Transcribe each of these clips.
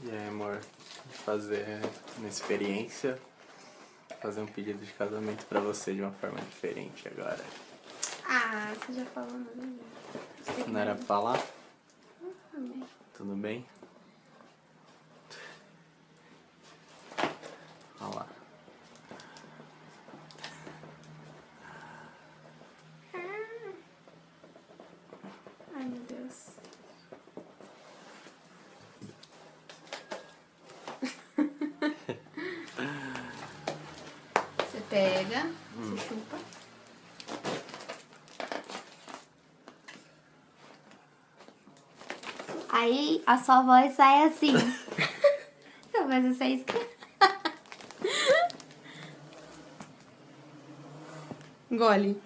E aí, amor, fazer uma experiência, fazer um pedido de casamento pra você de uma forma diferente agora. Ah, você já falou, não é? Não era pra falar? Amém. Tudo bem? Olha lá. Ai, meu Deus. Você pega, você chupa. Aí a sua voz sai assim. Sua voz sai esquerda. Engole.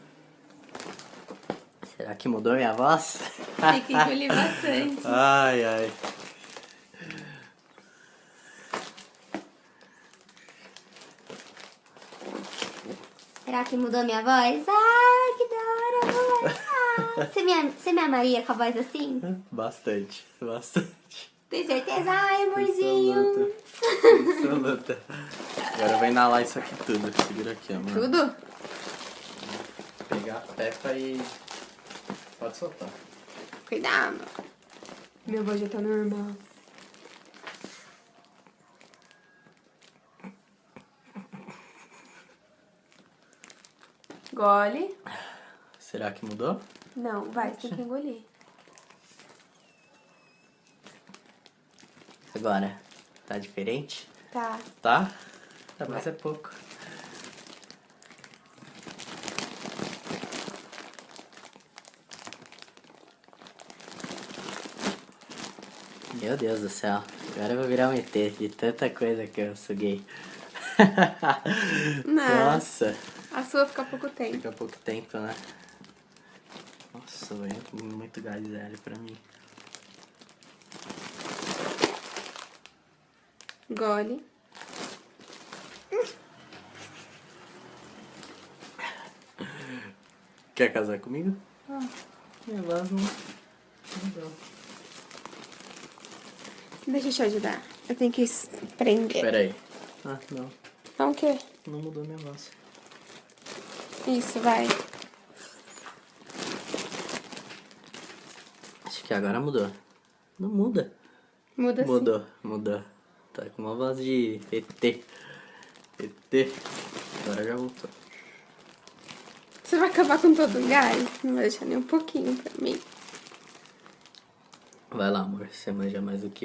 Será que mudou minha voz? Tem que engolir bastante. Ai, ai. Será que mudou minha voz? Ai, que da hora, amor. Ah, você me amaria com a voz assim? Bastante, bastante. Tem certeza? Ai, amorzinho. Absoluta. Agora eu vou inalar isso aqui tudo. Segura aqui, amor. Tudo? Vou pegar a Peppa e... Pode soltar. Cuidado. Minha voz já tá normal. Engole. Será que mudou? Não, vai, você tem que engolir. Agora, tá diferente? Tá. Tá? Tá, mas é pouco. Meu Deus do céu. Agora eu vou virar um ET de tanta coisa que eu suguei. Não. Nossa. A sua fica pouco tempo. Fica pouco tempo, né? Nossa, velho. Muito gás hélio pra mim. Engole. Quer casar comigo? Minha voz não. Deixa eu te ajudar. Eu tenho que prender. Pera aí. Ah, não. Então o quê? Não mudou minha voz. Isso, vai. Acho que agora mudou. Não muda. Muda sim. Mudou. Tá com uma voz de ET. ET. Agora já voltou. Você vai acabar com todo o gás? Não vai deixar nem um pouquinho pra mim. Vai lá, amor. Você manja mais do que eu.